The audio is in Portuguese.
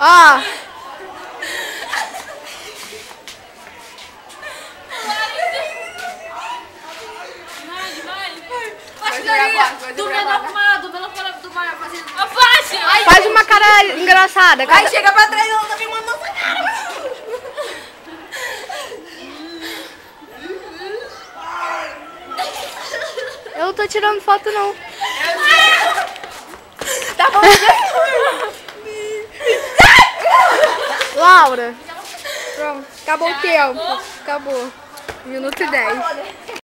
Ó. Do menor pro maior, fazendo... Faz uma cara engraçada. Aí chega pra trás e ela também mandou essa cara. Eu não tô tirando foto, não. Tá bom. Laura. Pronto, acabou o tempo. Acabou. 1 minuto e 10.